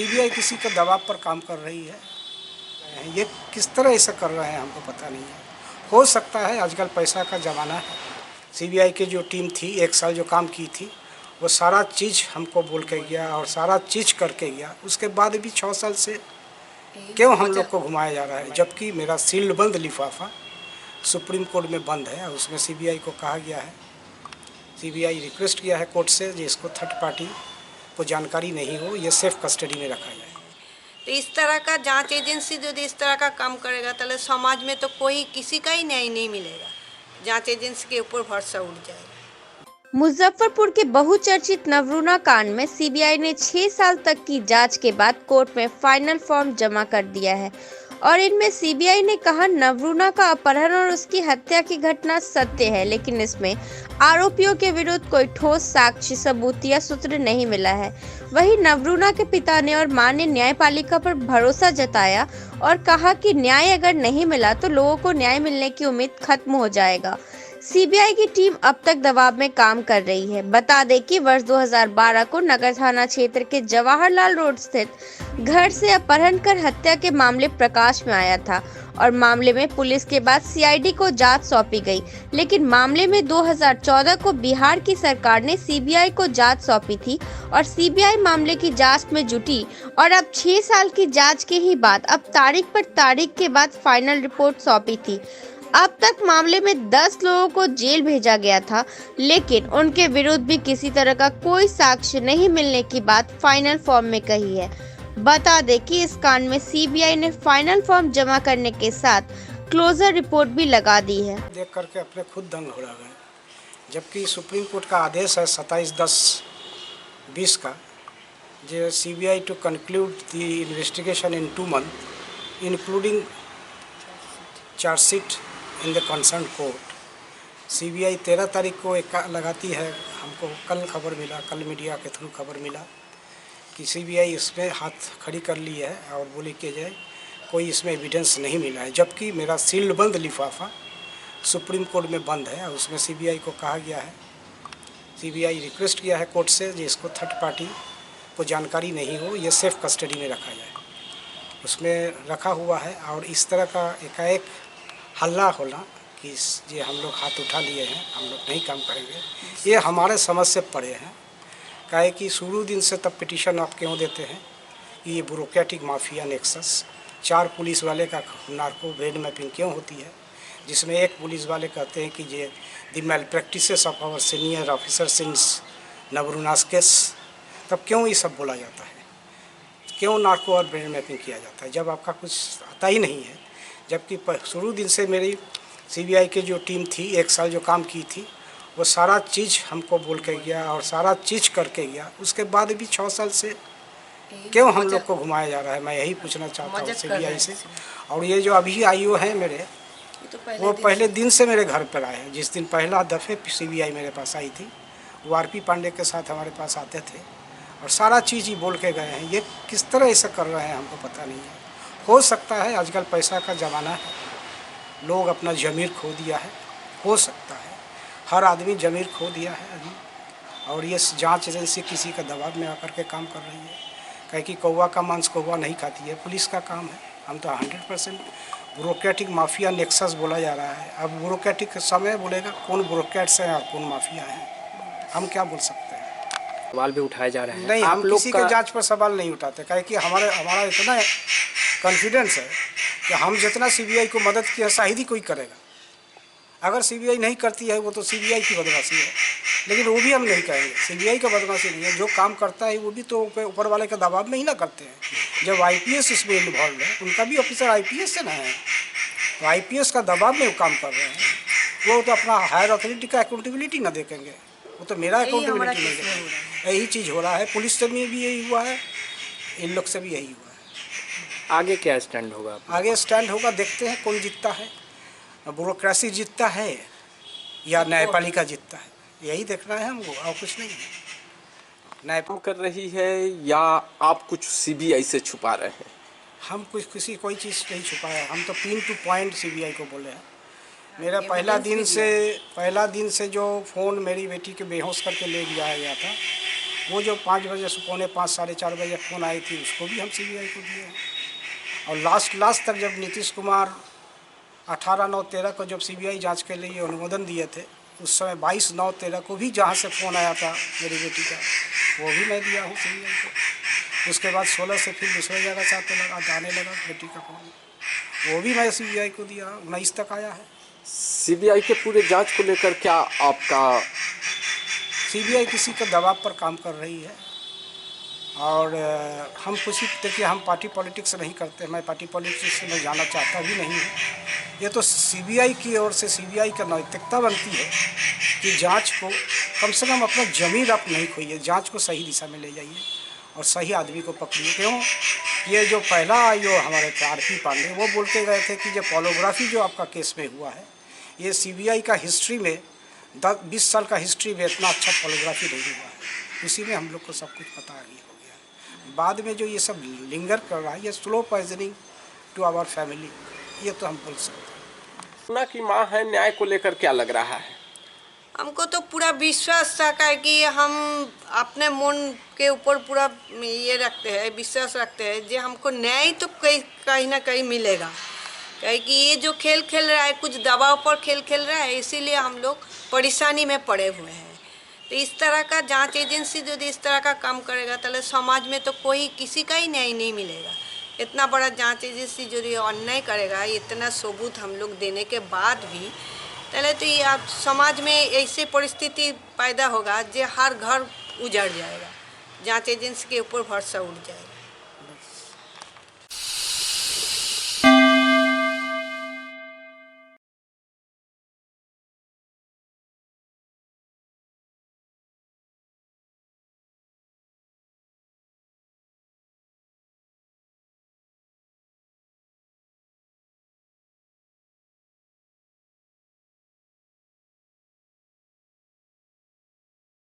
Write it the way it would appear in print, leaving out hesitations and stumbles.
CBI किसी के दबाव पर काम कर रही है। ये किस तरह ऐसा कर रहे हैं हमको पता नहीं है। हो सकता है आजकल पैसा का ज़माना है। सीबीआई की जो टीम थी 1 साल जो काम की थी वो सारा चीज़ हमको बोल के गया और सारा चीज़ करके गया। उसके बाद भी 6 साल से क्यों हम लोग को घुमाया जा रहा है, जबकि मेरा सील्ड बंद लिफाफा सुप्रीम कोर्ट में बंद है। उसमें सीबीआई को कहा गया है, सीबीआई रिक्वेस्ट किया है कोर्ट से कि इसको थर्ड पार्टी को जानकारी नहीं हो, ये सेफ कस्टडी में रखा जाए। तो इस तरह का जांच एजेंसी यदि इस तरह का काम करेगा तो समाज में तो कोई किसी का ही न्याय नहीं मिलेगा। जांच एजेंसी के ऊपर भरोसा उठ जाएगा। मुजफ्फरपुर के बहुचर्चित नवरूणा कांड में सीबीआई ने 6 साल तक की जांच के बाद कोर्ट में फाइनल फॉर्म जमा कर दिया है और इनमें सीबीआई ने कहा नवरूणा का अपहरण और उसकी हत्या की घटना सत्य है, लेकिन इसमें आरोपियों के विरुद्ध कोई ठोस साक्ष्य सबूत या सूत्र नहीं मिला है। वहीं नवरूणा के पिता ने और मां ने न्यायपालिका पर भरोसा जताया और कहा कि न्याय अगर नहीं मिला तो लोगों को न्याय मिलने की उम्मीद खत्म हो जाएगा। सीबीआई की टीम अब तक दबाव में काम कर रही है। बता दें कि वर्ष 2012 को नगर थाना क्षेत्र के जवाहरलाल रोड स्थित घर से अपहरण कर हत्या के मामले प्रकाश में आया था और मामले में पुलिस के बाद सीआईडी को जांच सौंपी गई, लेकिन मामले में 2014 को बिहार की सरकार ने सीबीआई को जांच सौंपी थी और सीबीआई मामले की जांच में जुटी और अब 6 साल की जांच के ही बाद अब तारीख पर तारीख के बाद फाइनल रिपोर्ट सौंपी थी। अब तक मामले में 10 लोगों को जेल भेजा गया था, लेकिन उनके विरुद्ध भी किसी तरह का कोई साक्ष्य नहीं मिलने की बात फाइनल फॉर्म में कही है। बता दें कि इस कांड में सीबीआई ने फाइनल फॉर्म जमा करने के साथ क्लोजर रिपोर्ट भी लगा दी है। देख करके अपने खुद दंग हो रहा है, जबकि सुप्रीम कोर्ट का आदेश है 27/10/20 का, जो CBI to conclude the investigation in 2 months including chargesheet in the concern court. CBI 13 तारीख को एक लगाती है। हमको कल खबर मिला, कल मीडिया के थ्रू खबर मिला कि सीबीआई इसमें हाथ खड़ी कर ली है और बोली कि जाए कोई इसमें एविडेंस नहीं मिला है, जबकि मेरा सील्ड बंद लिफाफा सुप्रीम कोर्ट में बंद है। उसमें सीबीआई को कहा गया है, सीबीआई रिक्वेस्ट किया है कोर्ट से कि इसको थर्ड पार्टी को जानकारी नहीं हो, ये सेफ कस्टडी में रखा जाए। उसमें रखा हुआ है और इस तरह का एकाएक हल्ला होना कि ये हम लोग हाथ उठा लिए हैं, हम लोग नहीं काम करेंगे, ये हमारे समझ से परे हैं। काहे कि शुरू दिन से तब पिटीशन आप क्यों देते हैं कि ये ब्यूरोक्रेटिक माफिया नेक्सस 4 पुलिस वाले का नार्को ब्रेन मैपिंग क्यों होती है, जिसमें एक पुलिस वाले कहते हैं कि ये the malpractices of our senior officer since Navruna's case. तब क्यों ये सब बोला जाता है, क्यों नार्को और ब्रेन मैपिंग किया जाता है जब आपका कुछ आता ही नहीं है। जबकि शुरू दिन से मेरी सीबीआई की जो टीम थी 1 साल जो काम की थी वो सारा चीज़ हमको बोल के गया और सारा चीज़ करके गया। उसके बाद भी 6 साल से क्यों हम लोग को घुमाया जा रहा है, मैं यही पूछना चाहता हूँ सीबीआई से। और ये जो अभी आईओ हैं मेरे, वो पहले दिन से मेरे घर पर आए हैं। जिस दिन पहला दफ़े सीबीआई मेरे पास आई थी, वो आरपी पांडे के साथ हमारे पास आते थे और सारा चीज़ ही बोल के गए हैं। ये किस तरह ऐसा कर रहे हैं हमको पता नहीं है। हो सकता है आजकल पैसा का ज़माना है, लोग अपना ज़मीर खो दिया है, हो सकता है हर आदमी ज़मीर खो दिया है अभी। और ये जांच एजेंसी किसी का दबाव में आकर के काम कर रही है, कहे कि कौवा का मांस कौवा नहीं खाती है, पुलिस का काम है। हम तो 100% ब्यूरोक्रेटिक माफिया नेक्सस बोला जा रहा है। अब ब्यूरोक्रेटिक समय बोलेगा कौन ब्यूरोक्रेट्स हैं और कौन माफिया हैं, हम क्या बोल सकते हैं। सवाल भी उठाए जा रहे हैं। नहीं, हम किसी के जांच पर सवाल नहीं उठाते, कहे कि हमारा इतना कॉन्फिडेंस है कि हम जितना सीबीआई को मदद किया शायद ही कोई करेगा। अगर सीबीआई नहीं करती है वो तो सीबीआई की बदमाशी है, लेकिन वो भी हम नहीं कहेंगे सीबीआई का बदमाशी नहीं है। जो काम करता है वो भी तो ऊपर वाले के दबाव में ही ना करते हैं। जब आईपीएस इसमें इन्वॉल्व है, उनका भी ऑफिसर आईपीएस से ना है, तो आईपीएस का दबाव में वो काम कर रहे हैं। वो तो अपना हायर अथॉरिटी का अकाउंटेबिलिटी ना देखेंगे, वो तो मेरा अकाउंटेबिलिटी नहीं देखेंगे। यही चीज़ हो रहा है, पुलिस से में भी यही हुआ है, इन लोग से भी यही हुआ है। आगे क्या स्टैंड होगा? आगे स्टैंड होगा, देखते हैं कौन जीतता है, ब्यूरोक्रेसी जीतता है या न्यायपालिका जीतता है, यही देखना है हमको और कुछ नहीं है। न्यायपालिका कर रही है या आप कुछ सीबीआई से छुपा रहे हैं? हम कुछ कोई चीज़ नहीं छुपाया, हम तो पिन टू पॉइंट सीबीआई को बोले हैं। मेरा पहला दिन से जो फ़ोन मेरी बेटी के बेहोश करके ले गया था, वो जो 5 बजे से पौने 5 साढ़े 4 बजे फ़ोन आई थी उसको भी हम सीबीआई को दिए हैं। और लास्ट तक जब नीतीश कुमार 18/9/13 को जब सीबीआई जांच के लिए अनुमोदन दिए थे, उस समय 22/9/13 को भी जहां से फ़ोन आया था मेरी बेटी का, वो भी मैं दिया हूँ सीबीआई को। उसके बाद 16 से फिर दूसरे जगह से आने लगा बेटी का फ़ोन, वो भी मैं सीबीआई को दिया, 19 तक आया है। सीबीआई के पूरे जांच को लेकर क्या आपका? सीबीआई किसी के दबाव पर काम कर रही है और हम कुछ देखिए, हम पार्टी पॉलिटिक्स नहीं करते, मैं पार्टी पॉलिटिक्स में जाना चाहता भी नहीं हूँ। ये तो सीबीआई की ओर से सीबीआई का नैतिकता बनती है कि जांच को कम से कम अपना ज़मीर आप नहीं खोइए, जांच को सही दिशा में ले जाइए और सही आदमी को पकड़िए। क्यों? ये जो पहला जो हमारे थे आरपी पांडे, वो बोल के गए थे कि जो पॉलोग्राफी जो आपका केस में हुआ है, ये सीबीआई का हिस्ट्री में 10-20 साल का हिस्ट्री में इतना अच्छा पॉलोग्राफी नहीं हुआ है। इसी में हम लोग को सब कुछ पता ही हो गया है। बाद में जो ये सब लिंगर कर रहा है, ये slow poisoning to our family, ये तो हम बोल सकते हैं। सोना की माँ है, न्याय को लेकर क्या लग रहा है? हमको तो पूरा विश्वास था कि हम अपने मन के ऊपर पूरा ये रखते हैं, विश्वास रखते हैं जो हमको न्याय तो कहीं ना कहीं मिलेगा। कि ये जो खेल खेल रहा है, कुछ दबाव पर खेल खेल रहा है, इसीलिए हम लोग परेशानी में पड़े हुए हैं। तो इस तरह का जांच एजेंसी यदि इस तरह का काम करेगा तो समाज में तो कोई किसी का ही न्याय नहीं मिलेगा। इतना बड़ा जांच एजेंसी यदि अन्याय करेगा, इतना सबूत हम लोग देने के बाद भी, पहले तो ये आप समाज में ऐसी परिस्थिति पैदा होगा जो हर घर उजड़ जाएगा, जांच एजेंसी के ऊपर भरोसा उठ जाएगा।